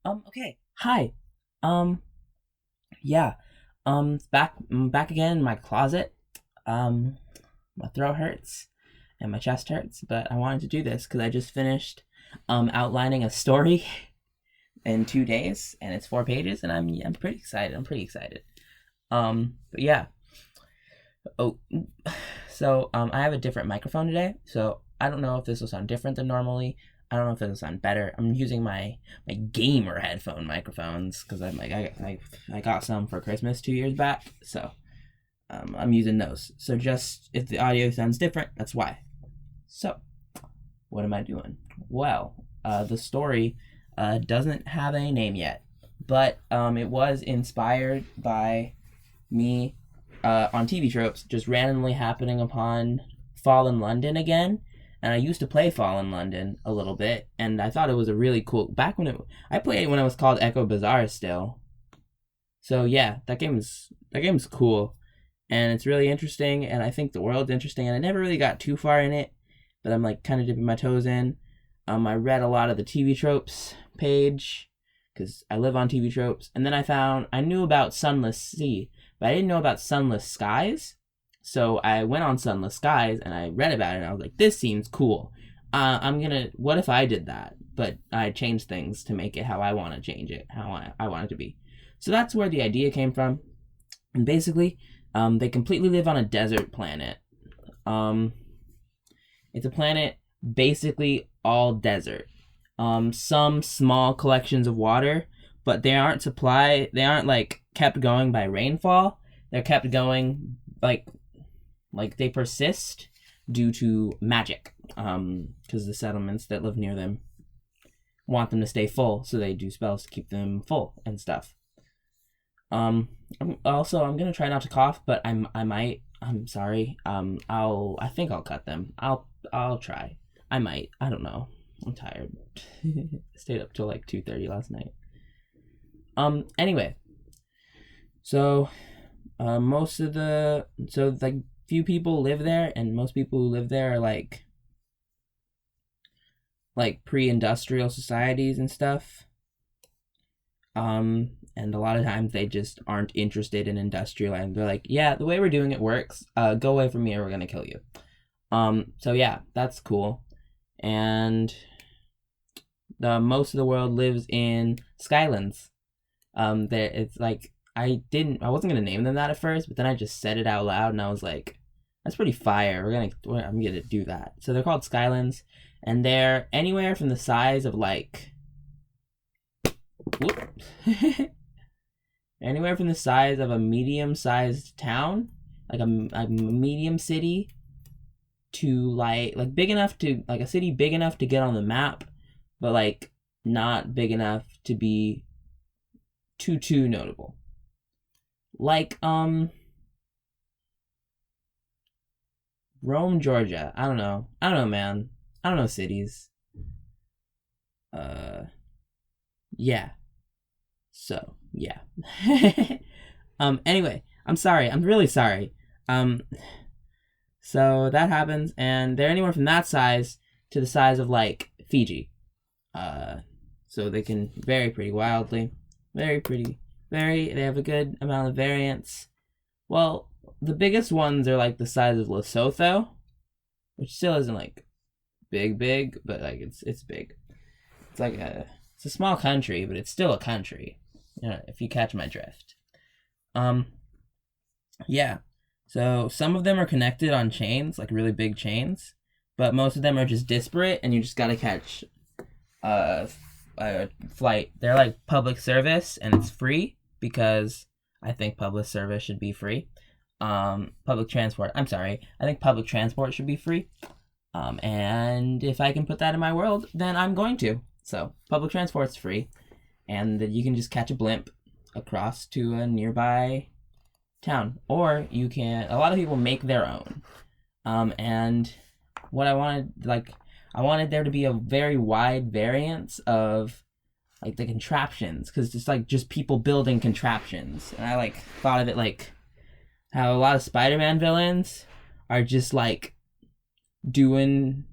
Okay. Hi. Um, yeah. Back again in my closet. Um, my throat hurts and my chest hurts, but I wanted to do this because I just finished outlining a story in 2 days, and it's 4 pages, and I'm pretty excited. I'm pretty excited. But yeah. Oh, so I have a different microphone today, so I don't know if this will sound different than normally. I don't know if it'll sound better. I'm using my gamer headphone microphones because I got some for Christmas 2 years back, so I'm using those. So just if the audio sounds different, that's why. So what am I doing? Well, the story doesn't have a name yet, but it was inspired by me on TV tropes just randomly happening upon Fallen London again. And I used to play Fallen London a little bit, and I thought it was a really cool. I played it when it was called Echo Bazaar still. So yeah, that game's cool, and it's really interesting, and I think the world's interesting. And I never really got too far in it, but I'm like kind of dipping my toes in. I read a lot of the TV tropes page because I live on TV tropes, and then I knew about Sunless Sea, but I didn't know about Sunless Skies. So I went on Sunless Skies and I read about it, and I was like, this seems cool. What if I did that? But I changed things to make it how I want to change it, how I want it to be. So that's where the idea came from. And basically, they completely live on a desert planet. Um, it's a planet basically all desert. Some small collections of water, but they aren't like kept going by rainfall. They're kept going like they persist due to magic. Because the settlements that live near them want them to stay full, so they do spells to keep them full and stuff. I'm gonna try not to cough, but I might. I'm sorry. I think I'll cut them. I'll try. I might. I don't know. I'm tired. Stayed up till like 2:30 last night. Anyway, so most of the so like few people live there, and most people who live there are like pre-industrial societies and stuff. And a lot of times they just aren't interested in industrial, and they're like, yeah, the way we're doing it works. Go away from me or we're gonna kill you. So yeah, that's cool. And the most of the world lives in Skylands. There it's like I wasn't gonna name them that at first, but then I just said it out loud, and I was like, that's pretty fire. I'm gonna do that. So they're called Skylands, and they're anywhere from the size of whoop, anywhere from the size of a medium-sized town, like a medium city, to like big enough to like a city big enough to get on the map, but like not big enough to be too notable. Like Rome, Georgia. I don't know. I don't know, man. I don't know cities. Uh, yeah. So yeah. Anyway, I'm sorry. I'm really sorry. Um. So that happens, and they're anywhere from that size to the size of like Fiji. Uh. So they can vary pretty wildly. Very pretty. They have a good amount of variance. Well, the biggest ones are like the size of Lesotho, which still isn't like big, but like it's big. It's a small country, but it's still a country. You know, if you catch my drift. Um, yeah. So some of them are connected on chains, like really big chains, but most of them are just disparate, and you just gotta catch uh, a flight. They're like public service, and it's free because I think public service should be free. Public transport. I'm sorry. I think public transport should be free. And if I can put that in my world, then I'm going to. So public transport's free, and that you can just catch a blimp across to a nearby town, or you can. A lot of people make their own. And what I wanted there to be a very wide variance of like the contraptions, because it's like just people building contraptions, and I like thought of it like how a lot of Spider-Man villains are just like doing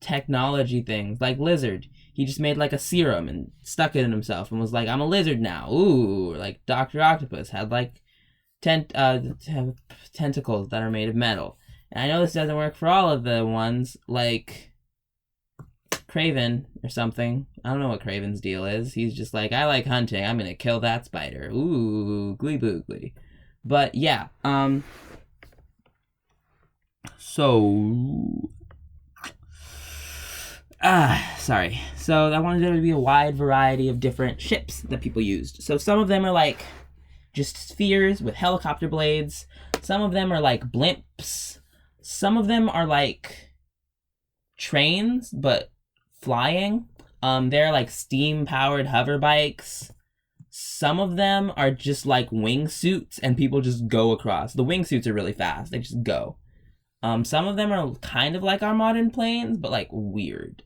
technology things, like Lizard. he just made like a serum and stuck it in himself and was like, I'm a lizard now. Ooh, like Dr. Octopus had like tentacles that are made of metal. And I know this doesn't work for all of the ones, like Craven or something. I don't know what Craven's deal is. He's just like, I like hunting. I'm gonna kill that spider. Ooh, glee boogly. But yeah, so sorry. So I wanted there to be a wide variety of different ships that people used. So some of them are like just spheres with helicopter blades. Some of them are like blimps. Some of them are like trains, but flying. They're like steam-powered hover bikes. Some of them are just like wingsuits, and people just go across. The wingsuits are really fast. They just go. Some of them are kind of like our modern planes, but like weird.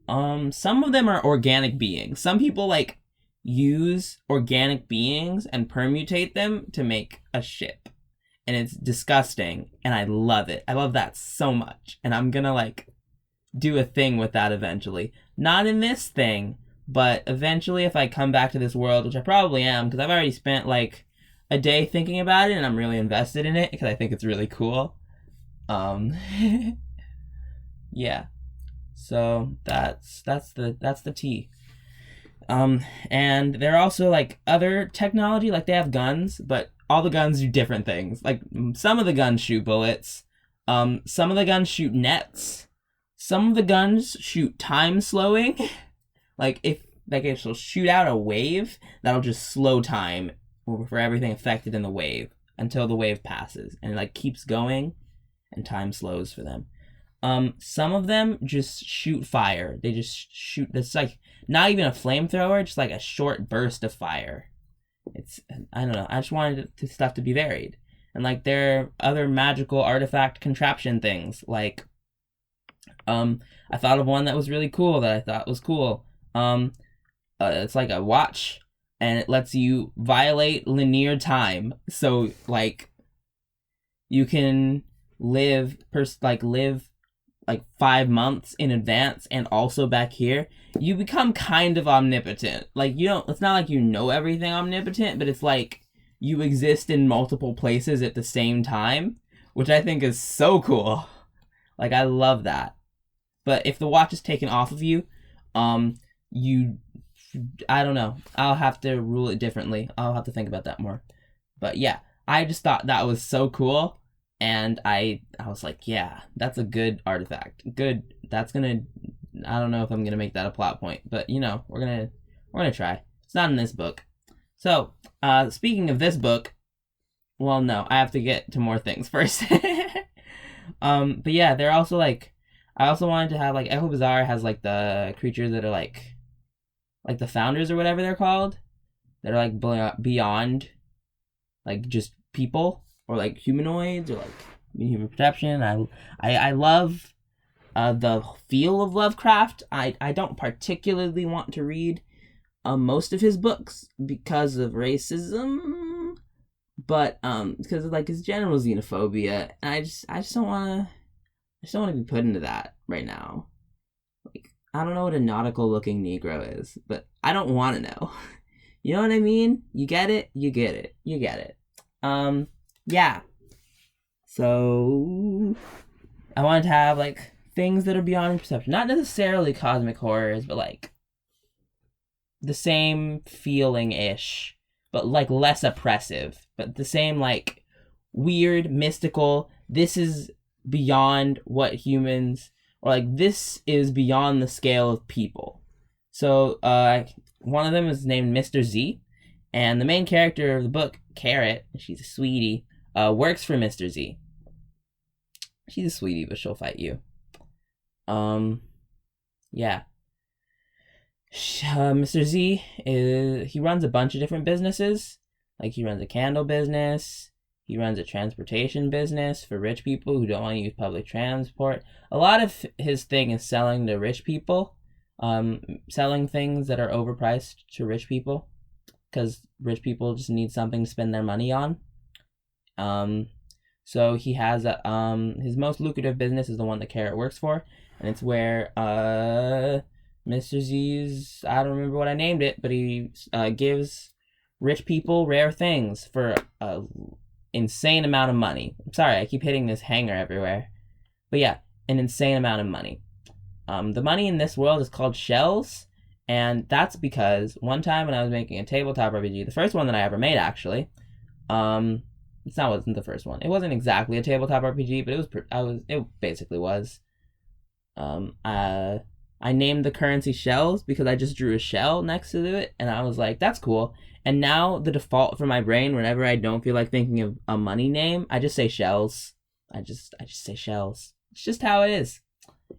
Some of them are organic beings. Some people like use organic beings and permutate them to make a ship. And it's disgusting, and I love it. I love that so much. And I'm gonna like do a thing with that eventually. Not in this thing, but eventually if I come back to this world, which I probably am, because I've already spent like a day thinking about it, and I'm really invested in it because I think it's really cool. Yeah. So that's the tea. And there are also like other technology, like they have guns, but all the guns do different things. Like some of the guns shoot bullets, some of the guns shoot nets, some of the guns shoot time slowing. Like it'll shoot out a wave that'll just slow time for everything affected in the wave until the wave passes, and it like keeps going and time slows for them. Some of them just shoot fire. They just shoot. It's like not even a flamethrower, just like a short burst of fire. I don't know. I just wanted stuff to be varied, and like there are other magical artifact contraption things. Like, I thought of one that was really cool that I thought was cool. It's like a watch, and it lets you violate linear time. So like, you can live 5 months in advance, and also back here you become kind of omnipotent. Like it's not like you know everything omnipotent, but it's like you exist in multiple places at the same time, which I think is so cool. Like I love that. But if the watch is taken off of you, I don't know. I'll have to rule it differently. I'll have to think about that more. But yeah, I just thought that was so cool. And I was like, yeah, that's a good artifact. Good. That's gonna. I don't know if I'm gonna make that a plot point, but we're gonna try. It's not in this book. So, speaking of this book, well, no, I have to get to more things first. But yeah, they're also like, I also wanted to have like Echo Bazaar has like the creatures that are like the founders or whatever they're called. That are like beyond, like just people. Or like humanoids, or like human perception. I love the feel of Lovecraft. I don't particularly want to read most of his books because of racism, but because of like his general xenophobia, and I just don't want to be put into that right now. Like I don't know what a nautical looking Negro is, but I don't want to know. You know what I mean? You get it. You get it. You get it. Yeah. So I wanted to have like things that are beyond perception. Not necessarily cosmic horrors, but like the same feeling-ish, but like less oppressive. But the same like weird, mystical, this is beyond what humans, or like this is beyond the scale of people. So one of them is named Mr. Z, and the main character of the book, Carrot, she's a sweetie, works for Mr. Z. She's a sweetie, but she'll fight you. Yeah. Mr. Z he runs a bunch of different businesses. Like he runs a candle business. He runs a transportation business for rich people who don't want to use public transport. A lot of his thing is selling to rich people. Selling things that are overpriced to rich people, because rich people just need something to spend their money on. So he has his most lucrative business is the one that Carrot works for, and it's where Mr. Z's, I don't remember what I named it, but he gives rich people rare things for a insane amount of money. I'm sorry, I keep hitting this hanger everywhere. But yeah, an insane amount of money. The money in this world is called shells, and that's because one time when I was making a tabletop RPG, the first one that I ever made actually, wasn't the first one. It wasn't exactly a tabletop RPG, but it basically was. I named the currency shells because I just drew a shell next to it, and I was like, that's cool. And now the default for my brain, whenever I don't feel like thinking of a money name, I just say shells. I just say shells. It's just how it is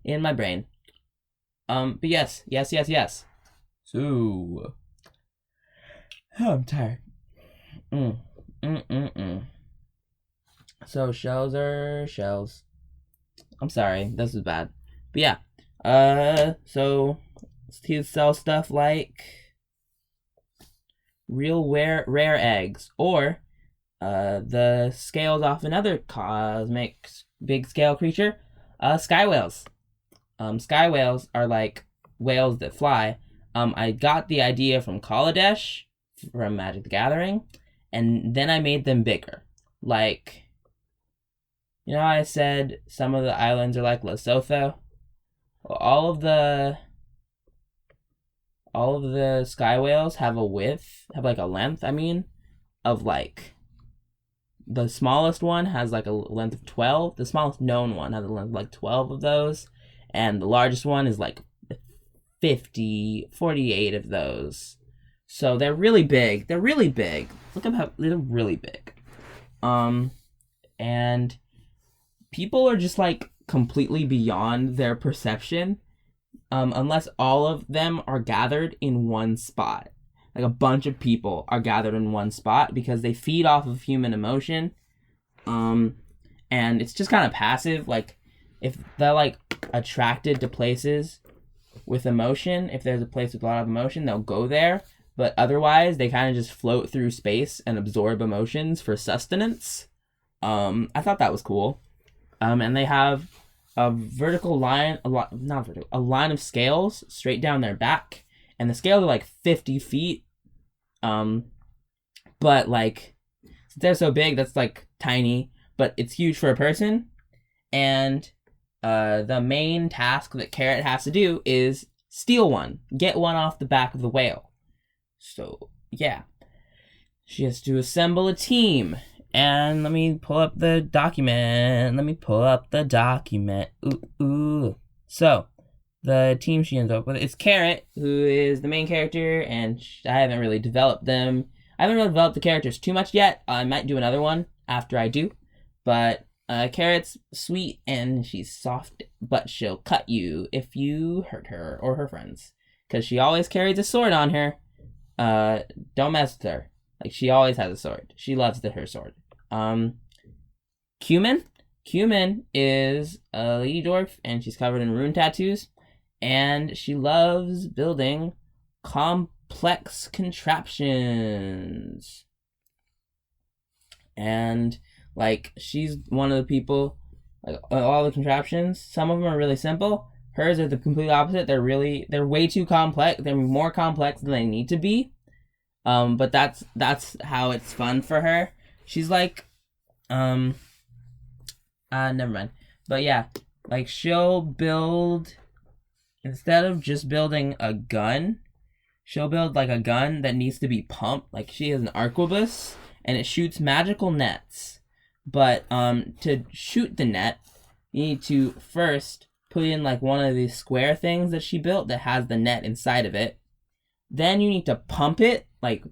in my brain. But yes. So, I'm tired. So shells are shells. I'm sorry, this is bad. But yeah. So he sells stuff like real rare eggs, or the scales off another cosmic big scale creature, skywhales. Skywhales are like whales that fly. I got the idea from Kaladesh from Magic the Gathering, and then I made them bigger. Like, you know how I said some of the islands are like Lesotho? Well, all of the skywhales have a length, of like, the smallest one has like a length of 12. The smallest known one has a length of like 12 of those. And the largest one is like 48 of those. So they're really big. Look at how they're really big. And people are just like completely beyond their perception, unless all of them are gathered in one spot. Like a bunch of people are gathered in one spot because they feed off of human emotion. And it's just kind of passive. Like, if they're like attracted to places with emotion, if there's a place with a lot of emotion, they'll go there. But otherwise, they kind of just float through space and absorb emotions for sustenance. I thought that was cool. And they have a vertical line, a line of scales straight down their back, and the scales are like 50 feet. But like, since they're so big, that's like tiny, but it's huge for a person. And the main task that Carrot has to do is steal one, get one off the back of the whale. So yeah, she has to assemble a team. And let me pull up the document. Ooh. So, the team she ends up with is Carrot, who is the main character, and I haven't really developed them. I haven't really developed the characters too much yet. I might do another one after I do. But Carrot's sweet, and she's soft, but she'll cut you if you hurt her or her friends. Because she always carries a sword on her. Don't mess with her. Like, she always has a sword. She loves her sword. Cumin is a lady dwarf, and she's covered in rune tattoos, and she loves building complex contraptions. And like, she's one of the people, like, all the contraptions, some of them are really simple. Hers are the complete opposite. They're way too complex. They're more complex than they need to be. But that's how it's fun for her. She's like, never mind. But yeah, like, she'll build, instead of just building a gun, she'll build like a gun that needs to be pumped. Like, she has an arquebus, and it shoots magical nets. But to shoot the net, you need to first put in like one of these square things that she built that has the net inside of it. Then you need to pump it, like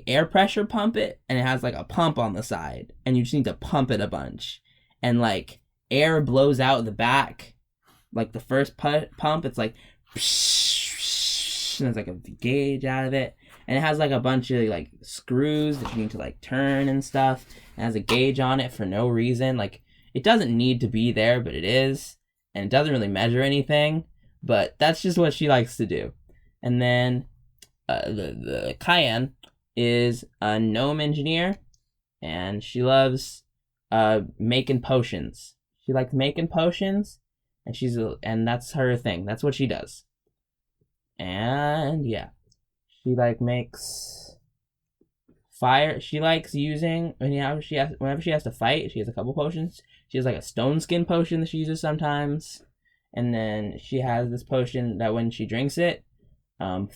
air pressure pump it, and it has like a pump on the side, and you just need to pump it a bunch, and like air blows out the back. Like the first pump, it's like psh, and there's like a gauge out of it, and it has like a bunch of like screws that you need to like turn and stuff. It has a gauge on it for no reason. Like, it doesn't need to be there, but it is, and it doesn't really measure anything, but that's just what she likes to do. And then the Cayenne is a gnome engineer, and she loves making potions. She likes making potions, and and that's her thing. That's what she does. And yeah, she like makes fire. She likes using whenever she has to fight. She has a couple potions. She has like a stone skin potion that she uses sometimes, and then she has this potion that when she drinks it,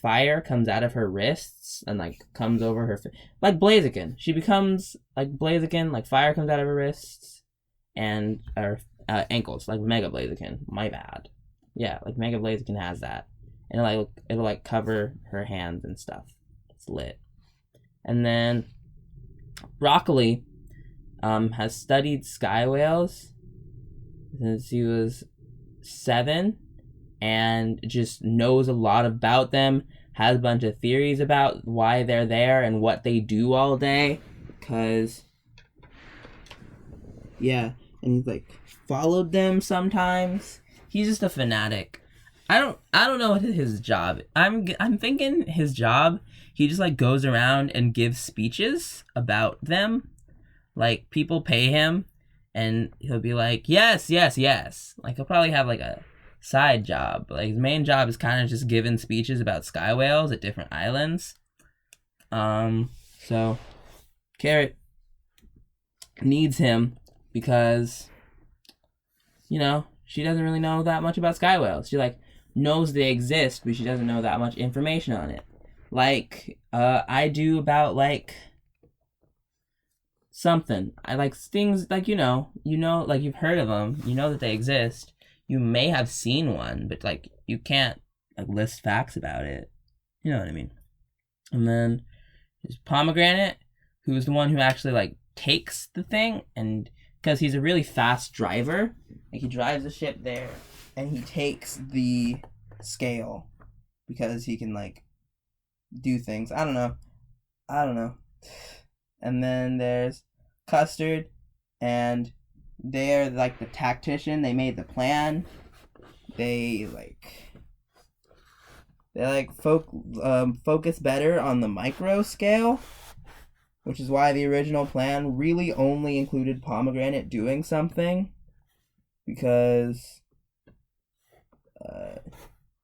fire comes out of her wrists and like comes over her like Blaziken. She becomes like Blaziken. Like fire comes out of her wrists and her ankles, like Mega Blaziken. My bad. Yeah, like Mega Blaziken has that, and it'll like cover her hands and stuff. It's lit. And then Broccoli has studied Skywhales since he was 7 and just knows a lot about them, has a bunch of theories about why they're there and what they do all day. Cause yeah, and he's like followed them sometimes. He's just a fanatic. I don't know what his job. I'm thinking his job, he just like goes around and gives speeches about them. Like people pay him and he'll be like, yes, yes, yes. Like he'll probably have like a side job. But like his main job is kind of just giving speeches about Skywhales at different islands. So Carrot needs him because, you know, she doesn't really know that much about Skywhales. She like knows they exist, but she doesn't know that much information on it. Like I do about like something. I like things like you know, like you've heard of them. You know that they exist. You may have seen one, but like you can't like list facts about it. You know what I mean? And then there's Pomegranate, who's the one who actually like takes the thing, and because he's a really fast driver, like he drives the ship there, and he takes the scale because he can like do things. I don't know. And then there's Custard, and they're like the tactician. They made the plan. They focus better on the micro scale, which is why the original plan really only included Pomegranate doing something, because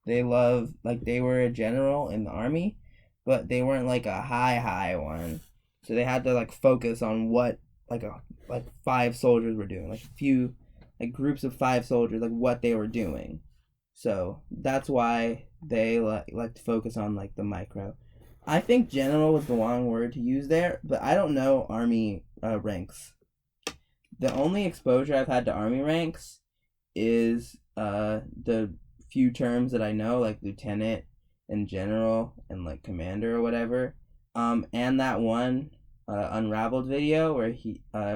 they were a general in the army, but they weren't like a high one, so they had to like focus on what like 5 soldiers were doing, like a few like groups of 5 soldiers, like what they were doing. So that's why they like to focus on like the micro. I think general was the wrong word to use there, but I don't know army ranks. The only exposure I've had to army ranks is the few terms that I know, like lieutenant and general and like commander or whatever. And that one Unraveled video where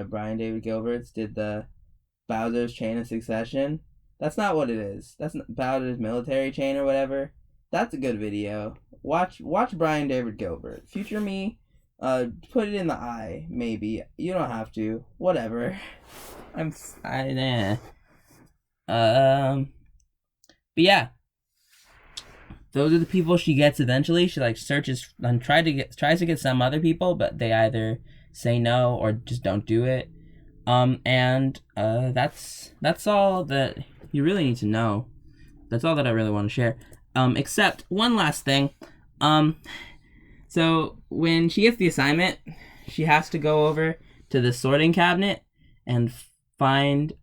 Brian David Gilberts did the Bowser's Chain of Succession. That's not what it is. That's not Bowser's military chain or whatever. That's a good video. Watch Brian David Gilbert. Future me, put it in the eye, maybe. You don't have to. Whatever. But yeah. Those are the people she gets eventually. She like searches and tries to get some other people, but they either say no or just don't do it. That's all that you really need to know. That's all that I really want to share. Except one last thing. So when she gets the assignment, she has to go over to the sorting cabinet and find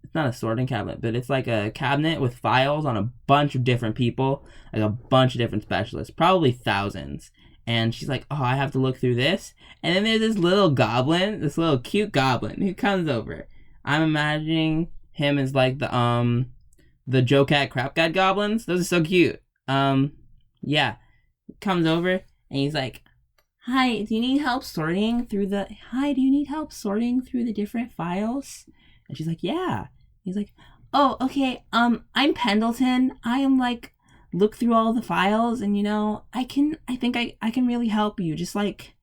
it's not a sorting cabinet, but it's like a cabinet with files on a bunch of different people, like a bunch of different specialists, probably thousands. And she's like, oh, I have to look through this. And then there's this little goblin, this little cute goblin who comes over. I'm imagining him as like the Joe Cat Crap Cat goblins. Those are so cute. Yeah. Comes over and he's like, Hi, do you need help sorting through the different files? And she's like, yeah. He's like, oh, okay, I'm Pendleton. I am like, look through all the files and, you know, I think I can really help you. Just like,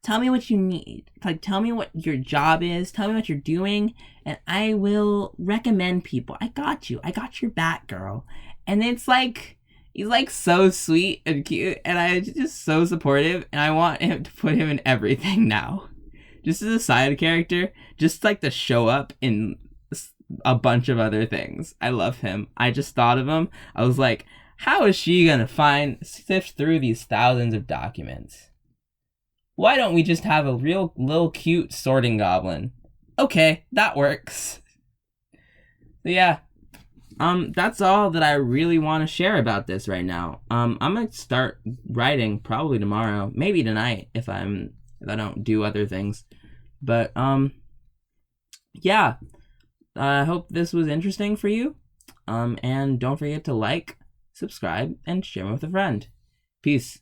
tell me what you need. Like, tell me what your job is. Tell me what you're doing. And I will recommend people. I got you. I got your back, girl. And it's like, he's like so sweet and cute. And I just so supportive. And I want him to put him in everything now. Just as a side character. Just like to show up in a bunch of other things. I love him. I just thought of him. I was like, How is she gonna sift through these thousands of documents? Why don't we just have a real little cute sorting goblin? Okay, that works. So yeah, that's all that I really want to share about this right now. I'm gonna start writing probably tomorrow, maybe tonight if I don't do other things. But yeah, I hope this was interesting for you. And don't forget to like, subscribe, and share with a friend. Peace.